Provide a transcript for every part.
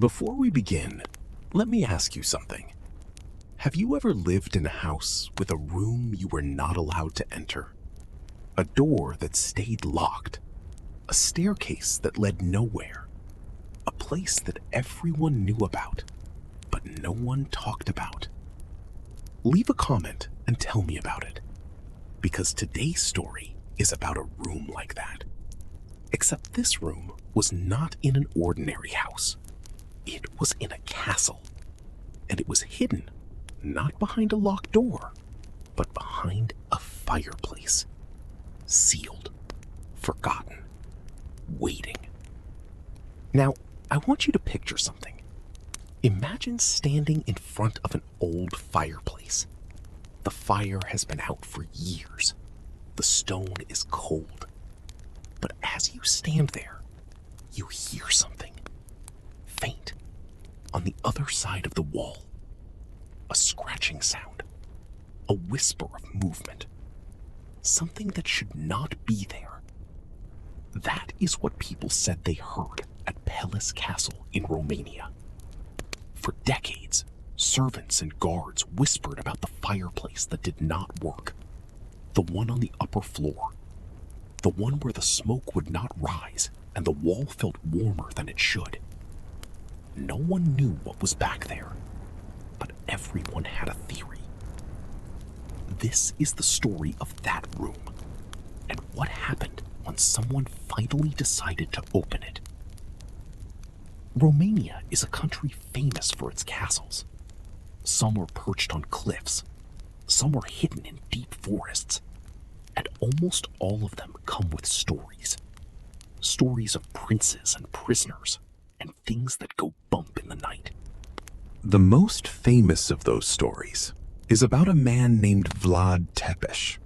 Before we begin, let me ask you something. Have you ever lived in a house with a room you were not allowed to enter? A door that stayed locked? A staircase that led nowhere? A place that everyone knew about, but no one talked about? Leave a comment and tell me about it, because today's story is about a room like that. Except this room was not in an ordinary house. It was in a castle, and it was hidden not behind a locked door, but behind a fireplace. Sealed, forgotten, waiting. Now, I want you to picture something. Imagine standing in front of an old fireplace. The fire has been out for years. The stone is cold. But as you stand there, you hear something. Faint. On the other side of the wall. A scratching sound. A whisper of movement. Something that should not be there. That is what people said they heard at Palace Castle in Romania. For decades, servants and guards whispered about the fireplace that did not work. The one on the upper floor. The one where the smoke would not rise and the wall felt warmer than it should. No one knew what was back there, but everyone had a theory. This is the story of that room, and what happened when someone finally decided to open it. Romania is a country famous for its castles. Some are perched on cliffs, some are hidden in deep forests, and almost all of them come with stories. Stories of princes and prisoners, and things that go bump in the night. The most famous of those stories is about a man named Vlad Tepes.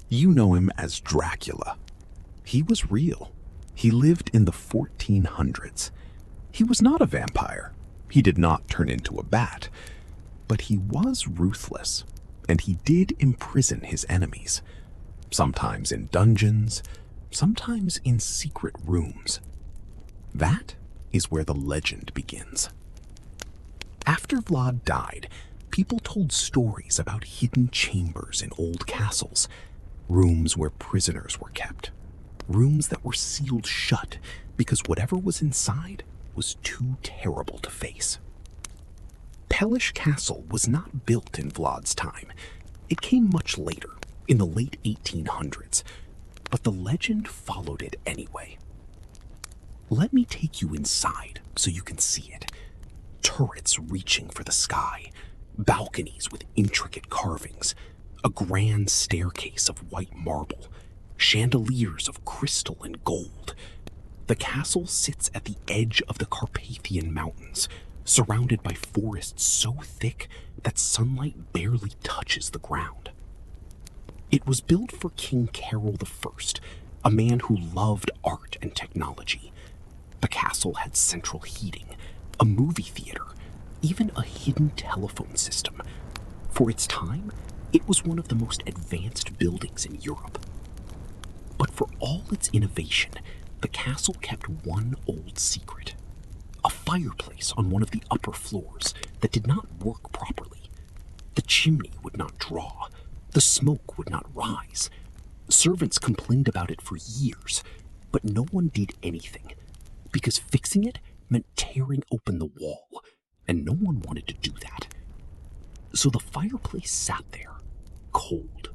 You know him as Dracula. He was real. He lived in the 1400s. He was not a vampire. He did not turn into a bat. But he was ruthless, and he did imprison his enemies. Sometimes in dungeons, sometimes in secret rooms. That is where the legend begins. After Vlad died, people told stories about hidden chambers in old castles, rooms where prisoners were kept, rooms that were sealed shut because whatever was inside was too terrible to face. Palace Castle was not built in Vlad's time. It came much later, in the late 1800s, but the legend followed it anyway. Let me take you inside so you can see it. Turrets reaching for the sky, balconies with intricate carvings, a grand staircase of white marble, chandeliers of crystal and gold. The castle sits at the edge of the Carpathian Mountains, surrounded by forests so thick that sunlight barely touches the ground. It was built for King Carol I, a man who loved art and technology. The castle had central heating, a movie theater, even a hidden telephone system. For its time, it was one of the most advanced buildings in Europe. But for all its innovation, the castle kept one old secret. A fireplace on one of the upper floors that did not work properly. The chimney would not draw. The smoke would not rise. Servants complained about it for years, but no one did anything, because fixing it meant tearing open the wall, and no one wanted to do that. So the fireplace sat there, cold,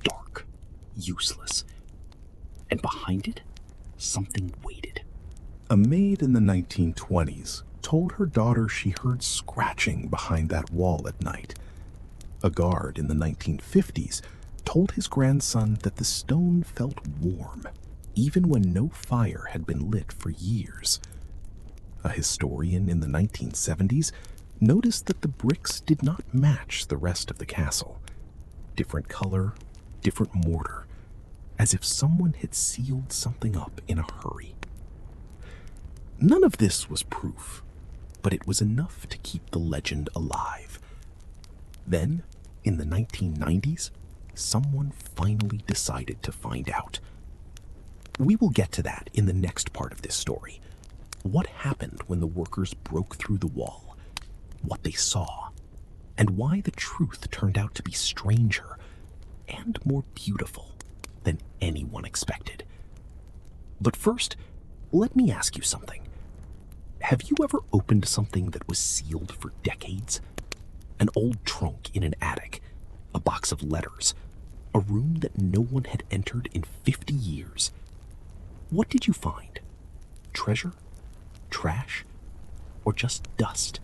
dark, useless, and behind it, something waited. A maid in the 1920s told her daughter she heard scratching behind that wall at night. A guard in the 1950s told his grandson that the stone felt warm, even when no fire had been lit for years. A historian in the 1970s noticed that the bricks did not match the rest of the castle. Different color, different mortar, as if someone had sealed something up in a hurry. None of this was proof, but it was enough to keep the legend alive. Then, in the 1990s, someone finally decided to find out. We will get to that in the next part of this story. What happened when the workers broke through the wall, what they saw, and why the truth turned out to be stranger and more beautiful than anyone expected. But first, let me ask you something. Have you ever opened something that was sealed for decades? An old trunk in an attic, a box of letters, a room that no one had entered in 50 years. What did you find? Treasure? Trash? Or just dust?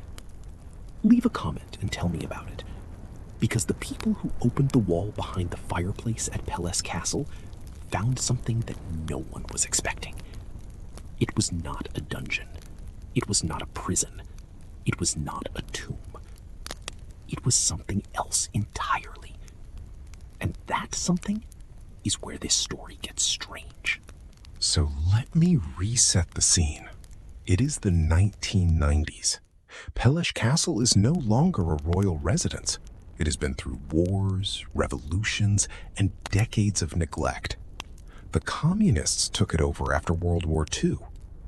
Leave a comment and tell me about it. Because the people who opened the wall behind the fireplace at Pelle's castle found something that no one was expecting. It was not a dungeon. It was not a prison. It was not a tomb. It was something else entirely. And that something is where this story gets strange. So let me reset the scene. It is the 1990s. Pelle's Castle is no longer a royal residence. It has been through wars, revolutions, and decades of neglect. The communists took it over after World War II.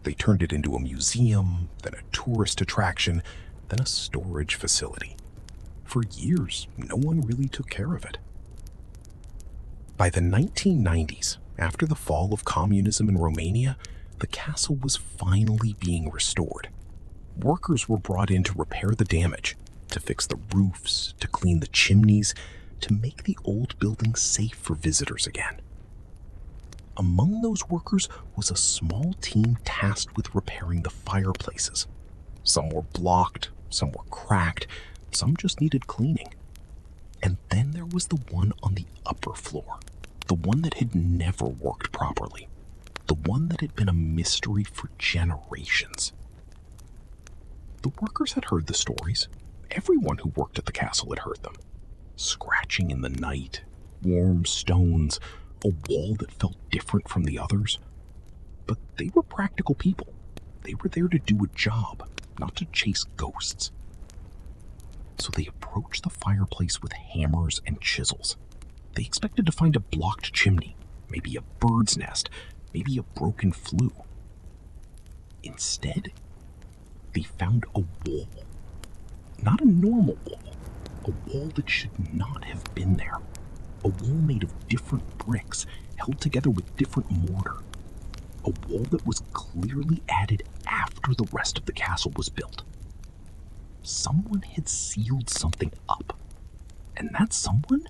They turned it into a museum, then a tourist attraction, then a storage facility. For years, no one really took care of it. By the 1990s, after the fall of communism in Romania, the castle was finally being restored. Workers were brought in to repair the damage, to fix the roofs, to clean the chimneys, to make the old building safe for visitors again. Among those workers was a small team tasked with repairing the fireplaces. Some were blocked, some were cracked, some just needed cleaning. And then there was the one on the upper floor, the one that had never worked properly, the one that had been a mystery for generations. The workers had heard the stories. Everyone who worked at the castle had heard them. Scratching in the night, warm stones, a wall that felt different from the others. But they were practical people. They were there to do a job, not to chase ghosts. So they approached the fireplace with hammers and chisels. They expected to find a blocked chimney, maybe a bird's nest, maybe a broken flue. Instead, they found a wall. Not a normal wall. A wall that should not have been there. A wall made of different bricks, held together with different mortar. A wall that was clearly added after the rest of the castle was built. Someone had sealed something up, and that someone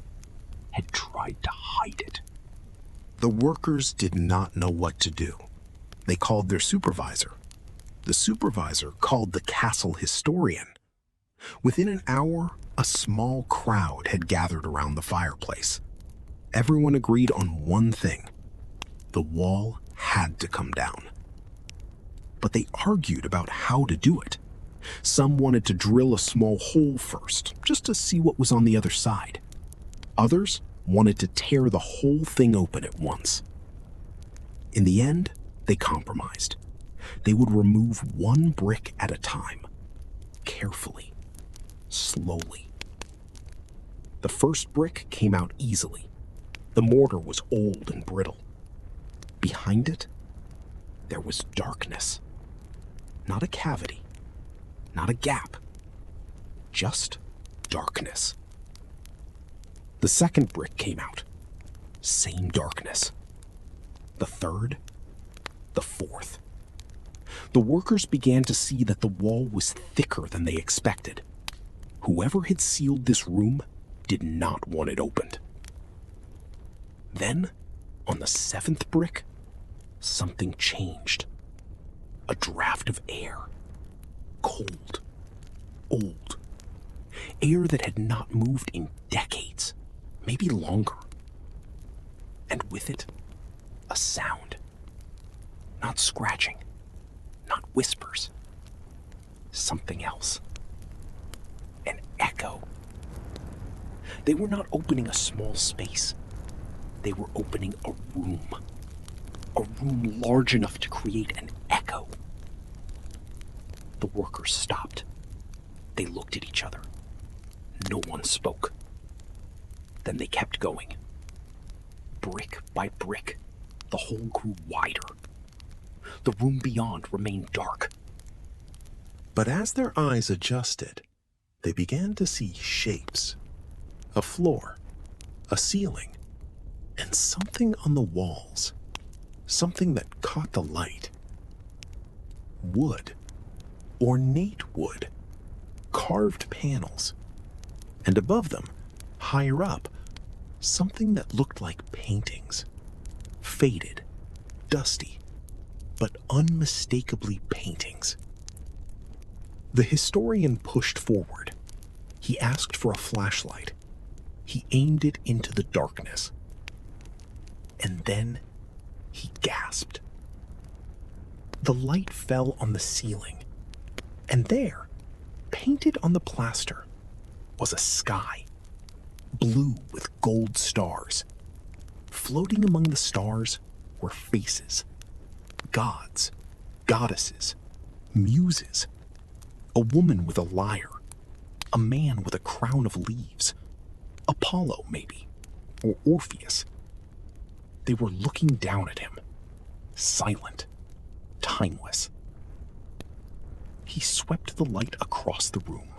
had tried to hide it. The workers did not know what to do. They called their supervisor. The supervisor called the castle historian. Within an hour, a small crowd had gathered around the fireplace. Everyone agreed on one thing. The wall had to come down. But they argued about how to do it. Some wanted to drill a small hole first, just to see what was on the other side. Others wanted to tear the whole thing open at once. In the end, they compromised. They would remove one brick at a time, carefully, slowly. The first brick came out easily. The mortar was old and brittle. Behind it, there was darkness. Not a cavity, not a gap, just darkness. The second brick came out. Same darkness. The third, the fourth. The workers began to see that the wall was thicker than they expected. Whoever had sealed this room did not want it opened. Then, on the seventh brick, something changed. A draft of air. Cold. Old. Air that had not moved in decades, maybe longer. And with it, a sound. Not scratching, not whispers. Something else. An echo. They were not opening a small space. They were opening a room. A room large enough to create an echo. The workers stopped. They looked at each other. No one spoke. Then they kept going. Brick by brick, the hole grew wider. The room beyond remained dark. But as their eyes adjusted, they began to see shapes, a floor, a ceiling, and something on the walls, something that caught the light. Wood, ornate wood, carved panels, and above them, higher up, something that looked like paintings. Faded, dusty, but unmistakably paintings. The historian pushed forward. He asked for a flashlight. He aimed it into the darkness. And then he gasped. The light fell on the ceiling, and there, painted on the plaster, was a sky, blue with gold stars. Floating among the stars were faces, gods, goddesses, muses, a woman with a lyre, a man with a crown of leaves, Apollo maybe, or Orpheus. They were looking down at him, silent, timeless. He swept the light across the room.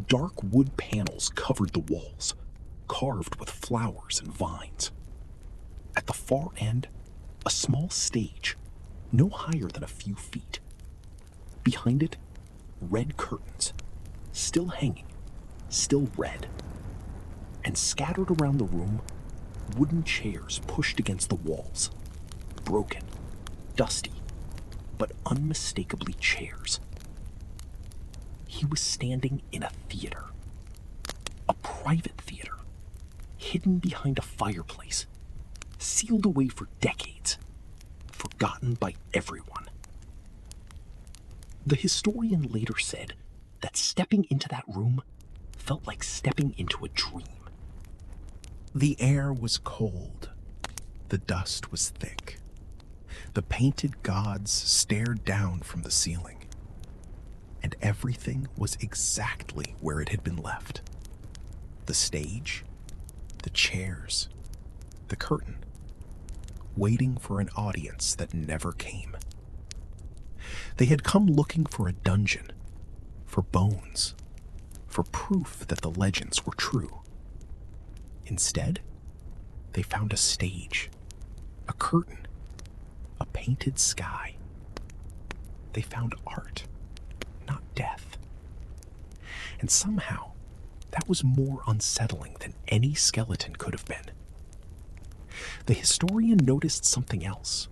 Dark wood panels covered the walls, carved with flowers and vines. At the far end, a small stage, no higher than a few feet. Behind it, red curtains, still hanging, still red. And scattered around the room, wooden chairs pushed against the walls, broken, dusty, but unmistakably chairs. He was standing in a theater, a private theater, hidden behind a fireplace, sealed away for decades, forgotten by everyone. The historian later said that stepping into that room felt like stepping into a dream. The air was cold. The dust was thick. The painted gods stared down from the ceiling. And everything was exactly where it had been left. The stage, the chairs, the curtain, waiting for an audience that never came. They had come looking for a dungeon, for bones, for proof that the legends were true. Instead, they found a stage, a curtain, a painted sky. They found art, not death. And somehow, that was more unsettling than any skeleton could have been. The historian noticed something else,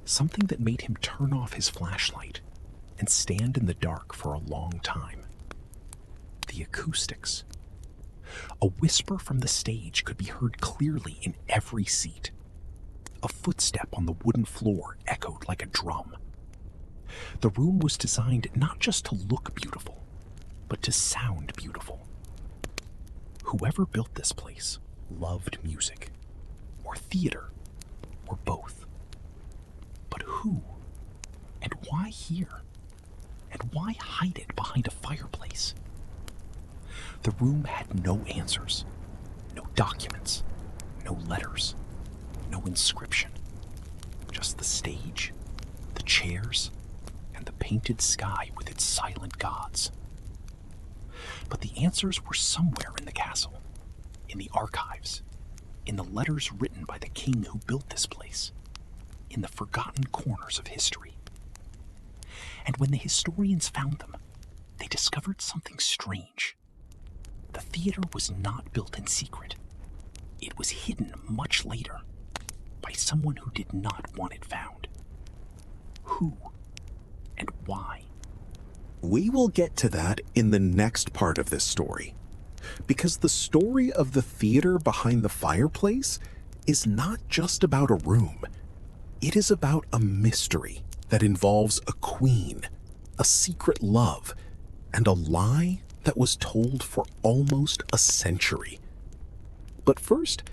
something that made him turn off his flashlight and stand in the dark for a long time. The acoustics. A whisper from the stage could be heard clearly in every seat. A footstep on the wooden floor echoed like a drum. The room was designed not just to look beautiful, but to sound beautiful. Whoever built this place loved music, or theater, or both. But who? And why here? And why hide it behind a fireplace? The room had no answers, no documents, no letters, no inscription. Just the stage, the chairs, and the painted sky with its silent gods. But the answers were somewhere in the castle, in the archives, in the letters written by the king who built this place, in the forgotten corners of history. And when the historians found them, they discovered something strange. The theater was not built in secret. It was hidden much later by someone who did not want it found. Who and why? We will get to that in the next part of this story, because the story of the theater behind the fireplace is not just about a room. It is about a mystery that involves a queen, a secret love, and a lie that was told for almost a century. But first,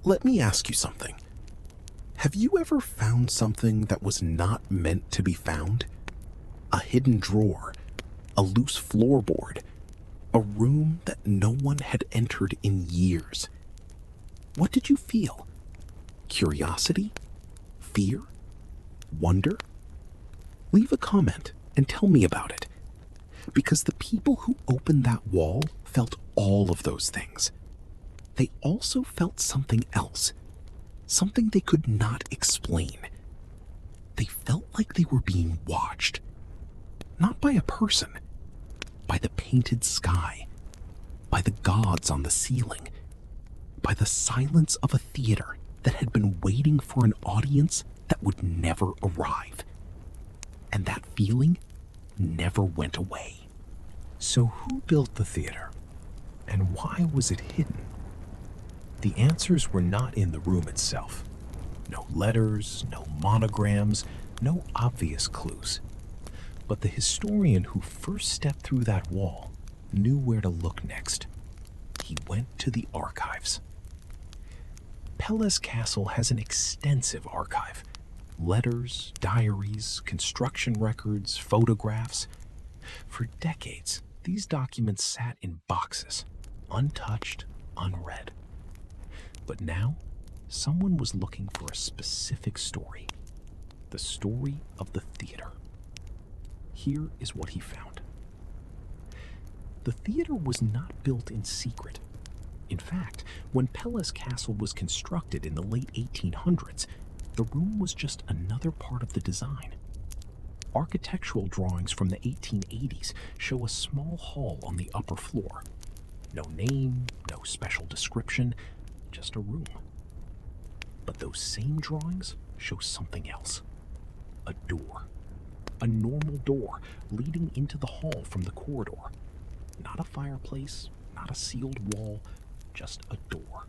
let me ask you something. Have you ever found something that was not meant to be found? A hidden drawer, a loose floorboard, a room that no one had entered in years. What did you feel? Curiosity? Fear? Wonder? Leave a comment and tell me about it. Because the people who opened that wall felt all of those things. They also felt something else, something they could not explain. They felt like they were being watched, not by a person, by the painted sky, by the gods on the ceiling, by the silence of a theater that had been waiting for an audience that would never arrive. And that feeling never went away. So who built the theater? And why was it hidden? The answers were not in the room itself. No letters, no monograms, no obvious clues. But the historian who first stepped through that wall knew where to look next. He went to the archives. Pelle's castle has an extensive archive. Letters, diaries, construction records, photographs. For decades, these documents sat in boxes, untouched, unread. But now, someone was looking for a specific story. The story of the theater. Here is what he found. The theater was not built in secret. In fact, when Pelle's castle was constructed in the late 1800s, the room was just another part of the design. Architectural drawings from the 1880s show a small hall on the upper floor. No name, no special description, just a room. But those same drawings show something else. A door. A normal door leading into the hall from the corridor. Not a fireplace, not a sealed wall, just a door.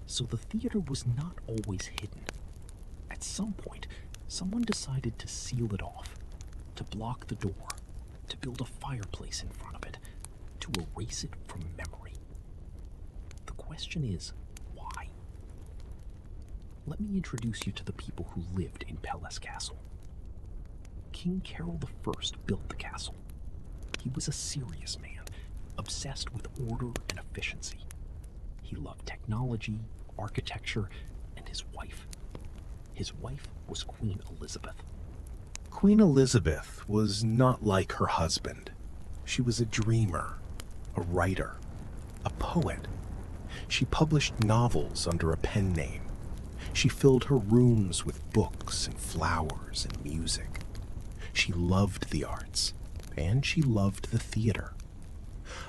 So the theater was not always hidden. At some point, someone decided to seal it off, to block the door, to build a fireplace in front of it, to erase it from memory. The question is, why? Let me introduce you to the people who lived in Pelle's castle. King Carol I built the castle. He was a serious man, obsessed with order and efficiency. He loved technology, architecture, and his wife. His wife was Queen Elizabeth. Queen Elizabeth was not like her husband. She was a dreamer, a writer, a poet. She published novels under a pen name. She filled her rooms with books and flowers and music. She loved the arts, and she loved the theater.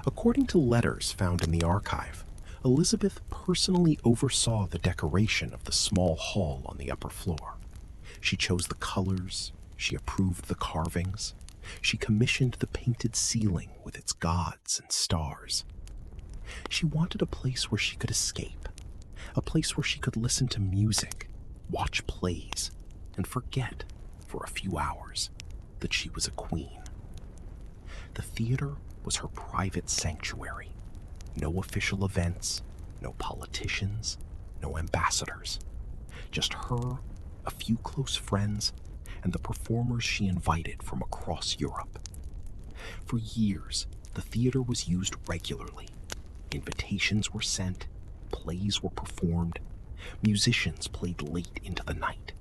According to letters found in the archive, Elizabeth personally oversaw the decoration of the small hall on the upper floor. She chose the colors, she approved the carvings, she commissioned the painted ceiling with its gods and stars. She wanted a place where she could escape, a place where she could listen to music, watch plays, and forget for a few hours that she was a queen. The theater was her private sanctuary. No official events, no politicians, no ambassadors. Just her, a few close friends, and the performers she invited from across Europe. For years, the theater was used regularly. Invitations were sent, plays were performed, musicians played late into the night.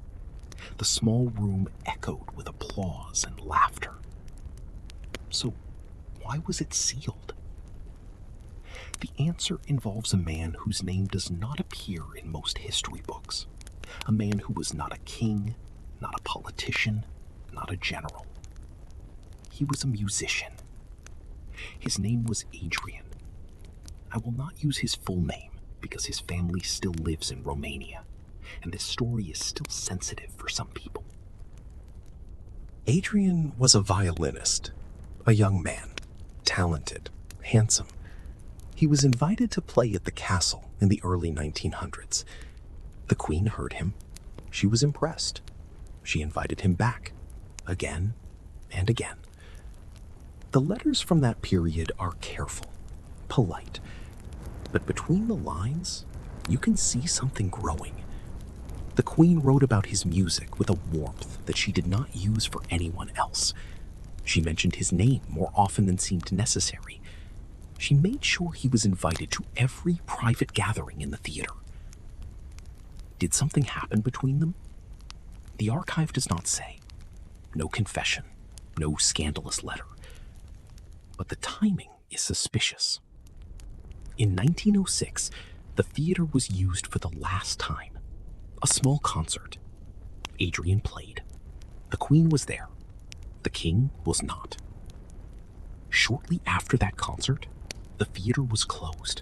The small room echoed with applause and laughter. So, why was it sealed? The answer involves a man whose name does not appear in most history books. A man who was not a king, not a politician, not a general. He was a musician. His name was Adrian. I will not use his full name because his family still lives in Romania, and this story is still sensitive for some people. Adrian was a violinist, a young man, talented, handsome. He was invited to play at the castle in the early 1900s. The queen heard him. She was impressed. She invited him back, again and again. The letters from that period are careful, polite, but between the lines, you can see something growing. The queen wrote about his music with a warmth that she did not use for anyone else. She mentioned his name more often than seemed necessary. She made sure he was invited to every private gathering in the theater. Did something happen between them? The archive does not say. no confession, no scandalous letter. But the timing is suspicious. In 1906, the theater was used for the last time. A small concert. Adrian played. The Queen was there. The King was not. Shortly after that concert, the theater was closed.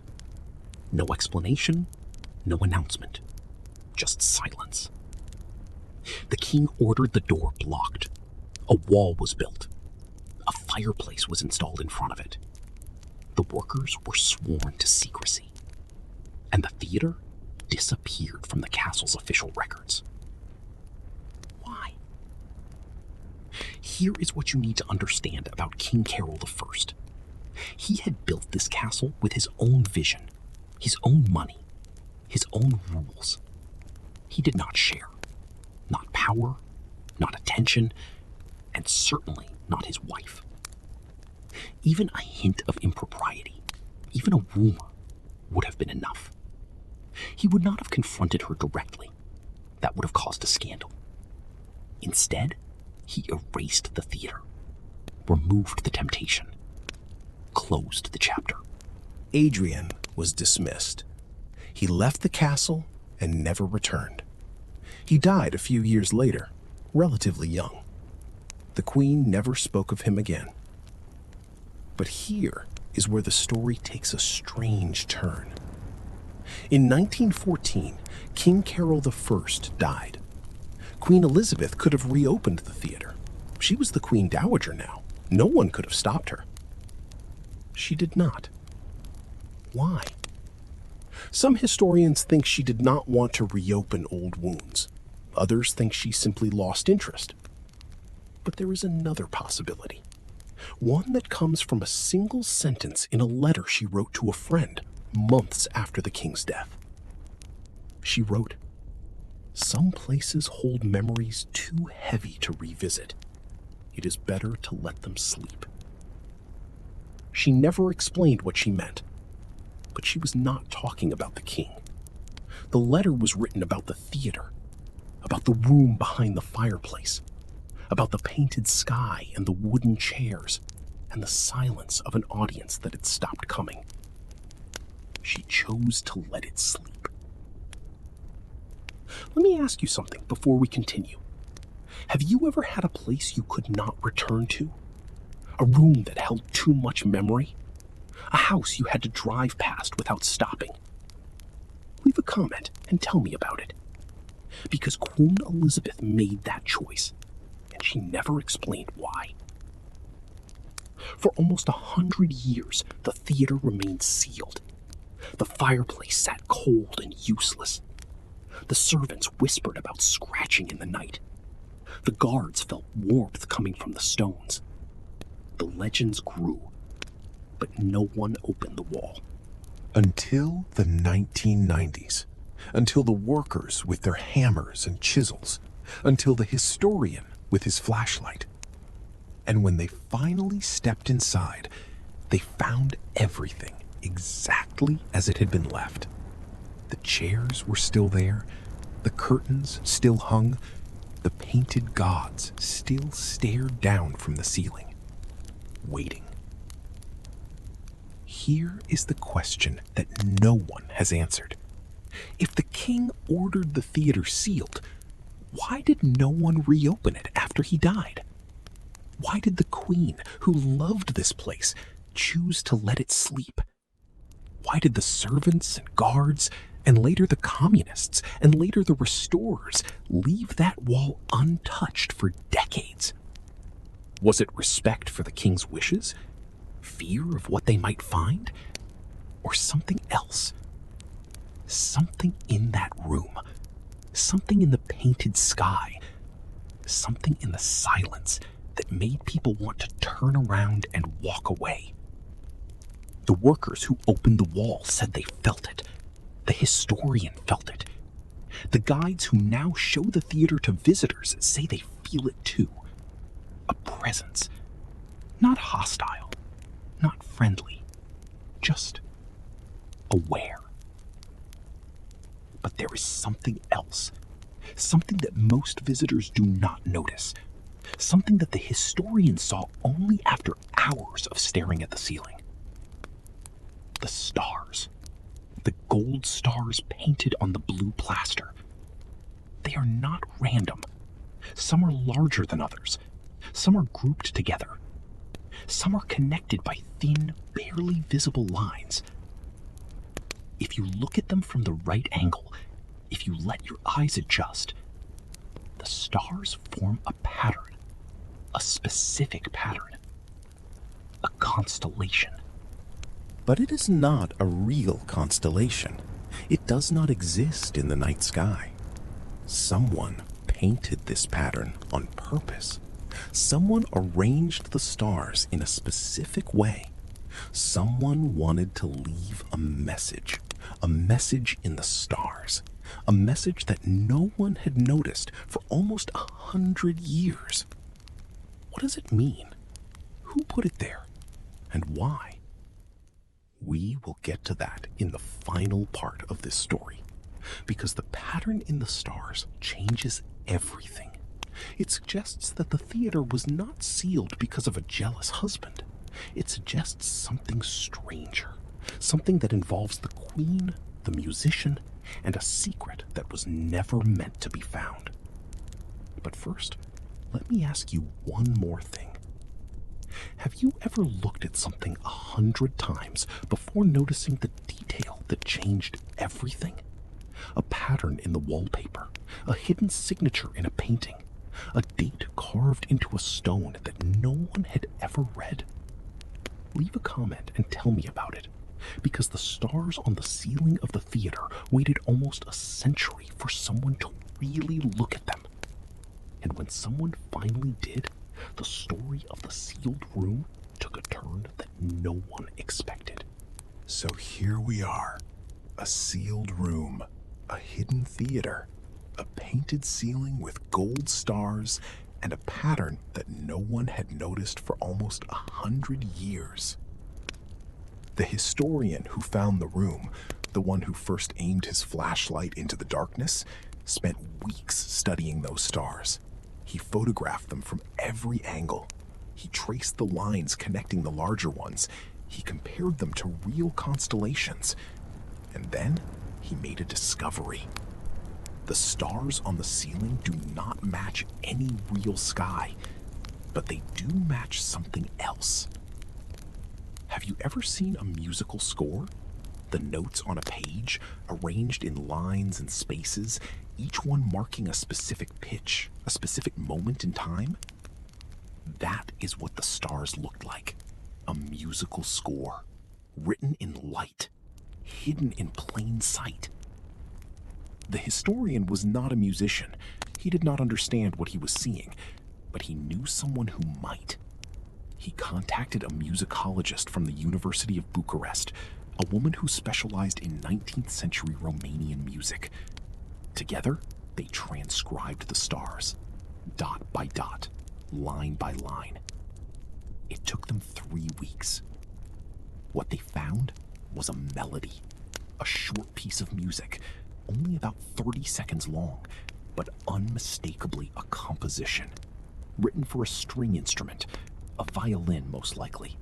No explanation, no announcement, just silence. The King ordered the door blocked. A wall was built. A fireplace was installed in front of it. The workers were sworn to secrecy. And the theater disappeared from the castle's official records. Why? Here is what you need to understand about King Carol I. He had built this castle with his own vision, his own money, his own rules. He did not share. Not power, not attention, and certainly not his wife. Even a hint of impropriety, even a rumor, would have been enough. He would not have confronted her directly. That would have caused a scandal. Instead, he erased the theater, removed the temptation, closed the chapter. Adrian was dismissed. He left the castle and never returned. He died a few years later, relatively young. The Queen never spoke of him again. But here is where the story takes a strange turn. In 1914, King Carol I died. Queen Elizabeth could have reopened the theater. She was the Queen Dowager now. No one could have stopped her. She did not. Why? Some historians think she did not want to reopen old wounds. Others think she simply lost interest. But there is another possibility. One that comes from a single sentence in a letter she wrote to a friend months after the king's death. She wrote, "Some places hold memories too heavy to revisit. It is better to let them sleep." She never explained what she meant, but she was not talking about the king. The letter was written about the theater, about the room behind the fireplace, about the painted sky and the wooden chairs, and the silence of an audience that had stopped coming. She chose to let it sleep. Let me ask you something before we continue. Have you ever had a place you could not return to? A room that held too much memory? A house you had to drive past without stopping? Leave a comment and tell me about it. Because Queen Elizabeth made that choice, and she never explained why. For almost 100 years, the theater remained sealed. The fireplace sat cold and useless. The servants whispered about scratching in the night. The guards felt warmth coming from the stones. The legends grew, but no one opened the wall. Until the 1990s. Until the workers with their hammers and chisels. Until the historian with his flashlight. And when they finally stepped inside, they found everything exactly as it had been left. The chairs were still there, the curtains still hung, the painted gods still stared down from the ceiling, waiting. Here is the question that no one has answered. If the king ordered the theater sealed, why did no one reopen it after he died? Why did the queen, who loved this place, choose to let it sleep? Why did the servants and guards, and later the communists, and later the restorers, leave that wall untouched for decades? Was it respect for the king's wishes? Fear of what they might find? Or something else? Something in that room. Something in the painted sky. Something in the silence that made people want to turn around and walk away. The workers who opened the wall said they felt it. The historian felt it. The guides who now show the theater to visitors say they feel it too. A presence. Not hostile, not friendly, just aware. But there is something else. Something that most visitors do not notice. Something that the historian saw only after hours of staring at the ceiling. The stars. The gold stars painted on the blue plaster. They are not random. Some are larger than others. Some are grouped together. Some are connected by thin, barely visible lines. If you look at them from the right angle, if you let your eyes adjust, the stars form a pattern, a specific pattern, a constellation. But it is not a real constellation. It does not exist in the night sky. Someone painted this pattern on purpose. Someone arranged the stars in a specific way. Someone wanted to leave a message in the stars, a message that no one had noticed for almost 100 years. What does it mean? Who put it there? And why? We will get to that in the final part of this story, because the pattern in the stars changes everything. It suggests that the theater was not sealed because of a jealous husband. It suggests something stranger, something that involves the queen, the musician, and a secret that was never meant to be found. But first, let me ask you one more thing. Have you ever looked at something 100 times before noticing the detail that changed everything? A pattern in the wallpaper, a hidden signature in a painting, a date carved into a stone that no one had ever read. Leave a comment and tell me about it, because the stars on the ceiling of the theater waited almost a century for someone to really look at them. And when someone finally did, the story of the sealed room took a turn that no one expected. So here we are, a sealed room, a hidden theater, a painted ceiling with gold stars, and a pattern that no one had noticed for almost 100 years. The historian who found the room, the one who first aimed his flashlight into the darkness, spent weeks studying those stars. He photographed them from every angle. He traced the lines connecting the larger ones. He compared them to real constellations. And then he made a discovery. The stars on the ceiling do not match any real sky, but they do match something else. Have you ever seen a musical score? The notes on a page, arranged in lines and spaces, each one marking a specific pitch, a specific moment in time? That is what the stars looked like. A musical score, written in light, hidden in plain sight. The historian was not a musician. He did not understand what he was seeing, but he knew someone who might. He contacted a musicologist from the University of Bucharest, a woman who specialized in 19th century Romanian music. Together, they transcribed the stars, dot by dot, line by line. It took them 3 weeks. What they found was a melody, a short piece of music, only about 30 seconds long, but unmistakably a composition, written for a string instrument, a violin most likely.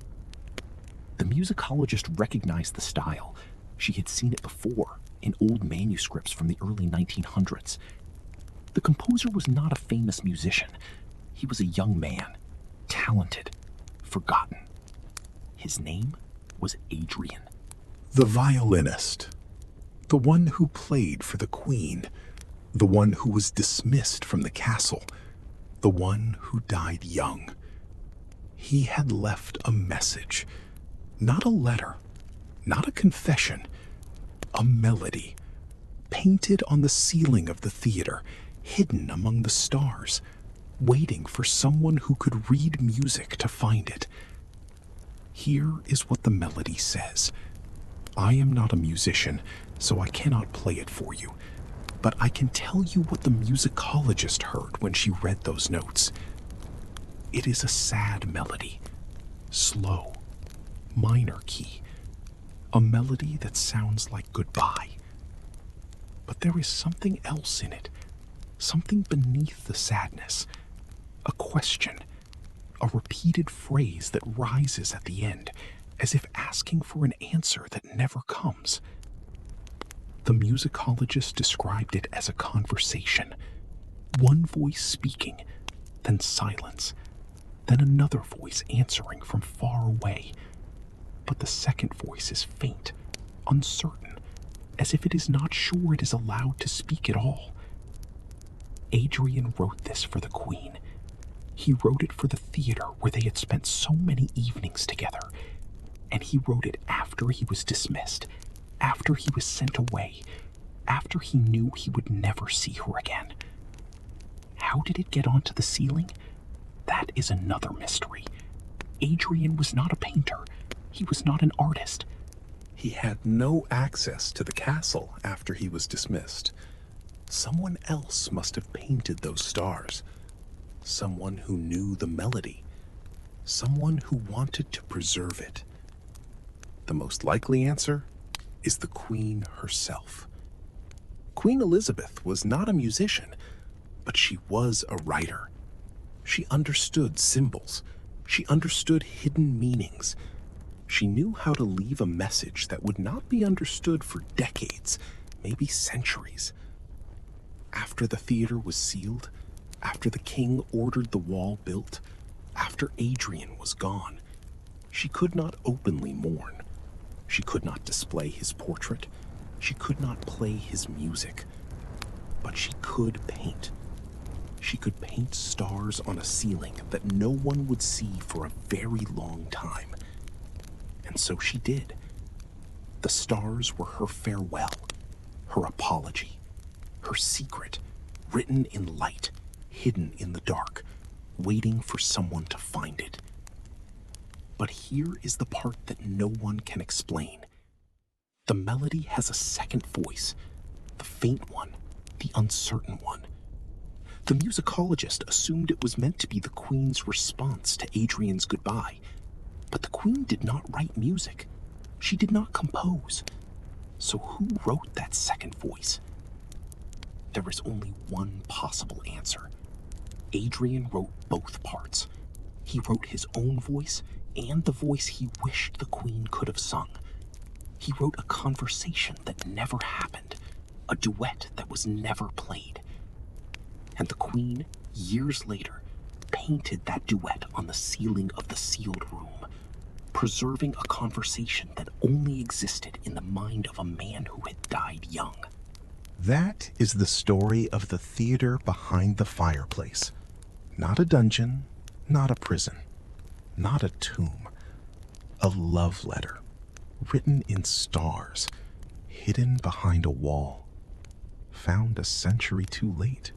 The musicologist recognized the style. She had seen it before in old manuscripts from the early 1900s. The composer was not a famous musician. He was a young man, talented, forgotten. His name was Adrian. The violinist. The one who played for the queen. The one who was dismissed from the castle. The one who died young. He had left a message. Not a letter, not a confession, a melody, painted on the ceiling of the theater, hidden among the stars, waiting for someone who could read music to find it. Here is what the melody says. I am not a musician, so I cannot play it for you, but I can tell you what the musicologist heard when she read those notes. It is a sad melody, slow, minor key, a melody that sounds like goodbye. But there is something else in it, something beneath the sadness, A question, a repeated phrase that rises at the end, as if asking for an answer that never comes. The musicologist described it as a conversation. One voice speaking, then silence, then another voice answering from far away. But the second voice is faint, uncertain, as if it is not sure it is allowed to speak at all. Adrian wrote this for the Queen. He wrote it for the theater where they had spent so many evenings together. And he wrote it after he was dismissed, after he was sent away, after he knew he would never see her again. How did it get onto the ceiling? That is another mystery. Adrian was not a painter. He was not an artist. He had no access to the castle after he was dismissed. Someone else must have painted those stars. Someone who knew the melody. Someone who wanted to preserve it. The most likely answer is the Queen herself. Queen Elizabeth was not a musician, but she was a writer. She understood symbols. She understood hidden meanings. She knew how to leave a message that would not be understood for decades, maybe centuries. After the theater was sealed, after the king ordered the wall built, after Adrian was gone, she could not openly mourn. She could not display his portrait. She could not play his music. But she could paint. She could paint stars on a ceiling that no one would see for a very long time. And so she did. The stars were her farewell, her apology, her secret, written in light, hidden in the dark, waiting for someone to find it. But here is the part that no one can explain. The melody has a second voice, the faint one, the uncertain one. The musicologist assumed it was meant to be the Queen's response to Adrian's goodbye, but the Queen did not write music. She did not compose. So who wrote that second voice? There is only one possible answer. Adrian wrote both parts. He wrote his own voice and the voice he wished the Queen could have sung. He wrote a conversation that never happened, a duet that was never played. And the Queen, years later, painted that duet on the ceiling of the sealed room, preserving a conversation that only existed in the mind of a man who had died young. That is the story of the theater behind the fireplace. Not a dungeon, not a prison, not a tomb. A love letter, written in stars, hidden behind a wall, found a century too late.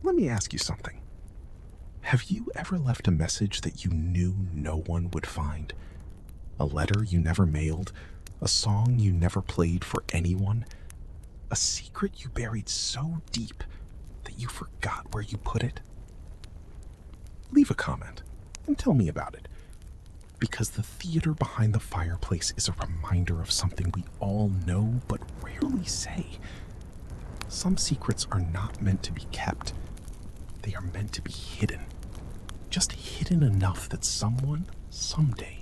Let me ask you something. Have you ever left a message that you knew no one would find? A letter you never mailed, a song you never played for anyone, a secret you buried so deep that you forgot where you put it? Leave a comment and tell me about it. Because the theater behind the fireplace is a reminder of something we all know but rarely say. Some secrets are not meant to be kept. They are meant to be hidden. Just hidden enough that someone, someday,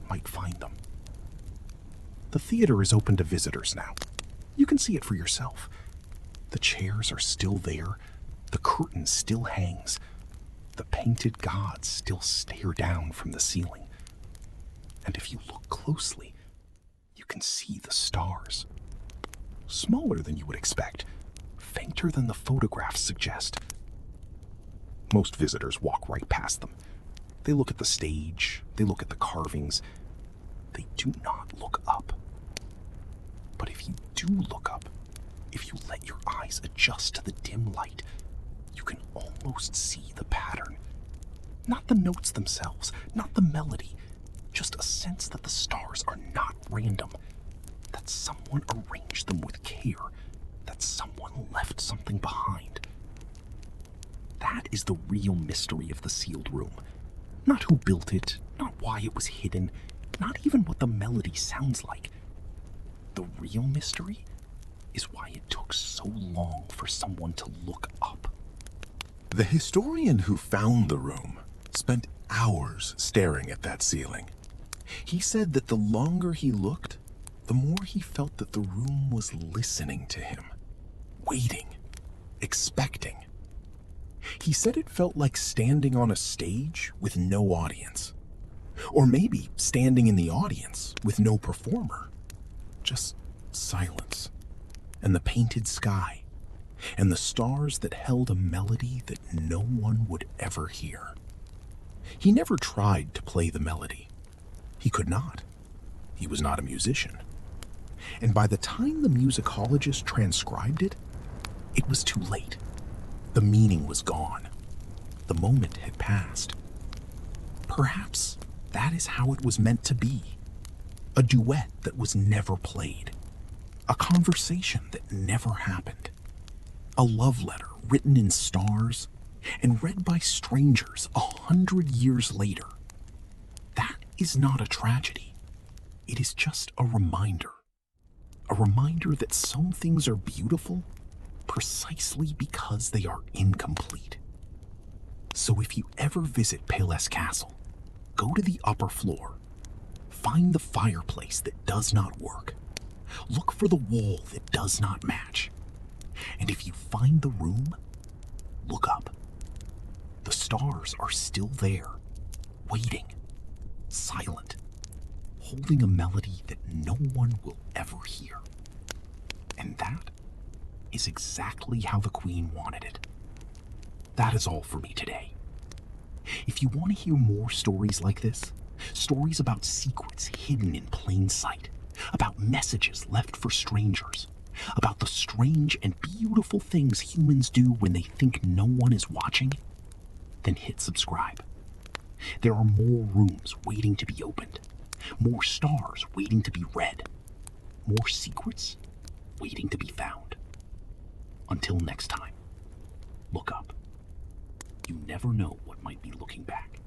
might find them. The theater is open to visitors now. You can see it for yourself. The chairs are still there. The curtain still hangs. The painted gods still stare down from the ceiling. And if you look closely, you can see the stars. Smaller than you would expect, fainter than the photographs suggest. Most visitors walk right past them. They look at the stage, they look at the carvings. They do not look up. But if you do look up, if you let your eyes adjust to the dim light, you can almost see the pattern. Not the notes themselves, not the melody, just a sense that the stars are not random, that someone arranged them with care, that someone left something behind. That is the real mystery of the sealed room. Not who built it, not why it was hidden, not even what the melody sounds like. The real mystery is why it took so long for someone to look up. The historian who found the room spent hours staring at that ceiling. He said that the longer he looked, the more he felt that the room was listening to him, waiting, expecting. He said it felt like standing on a stage with no audience. Or maybe standing in the audience with no performer. Just silence, and the painted sky, and the stars that held a melody that no one would ever hear. He never tried to play the melody. He could not. He was not a musician. And by the time the musicologist transcribed it, it was too late. The meaning was gone. The moment had passed. Perhaps that is how it was meant to be. A duet that was never played. A conversation that never happened. A love letter written in stars and read by strangers 100 years later. That is not a tragedy. It is just a reminder. A reminder that some things are beautiful precisely because they are incomplete. So if you ever visit Payless Castle, go to the upper floor. Find the fireplace that does not work. Look for the wall that does not match. And if you find the room, look up. The stars are still there, waiting, silent, holding a melody that no one will ever hear. And that is exactly how the Queen wanted it. That is all for me today. If you want to hear more stories like this, stories about secrets hidden in plain sight, about messages left for strangers, about the strange and beautiful things humans do when they think no one is watching, then hit subscribe. There are more rooms waiting to be opened, more stars waiting to be read, more secrets waiting to be found. Until next time, look up. You never know what might be looking back.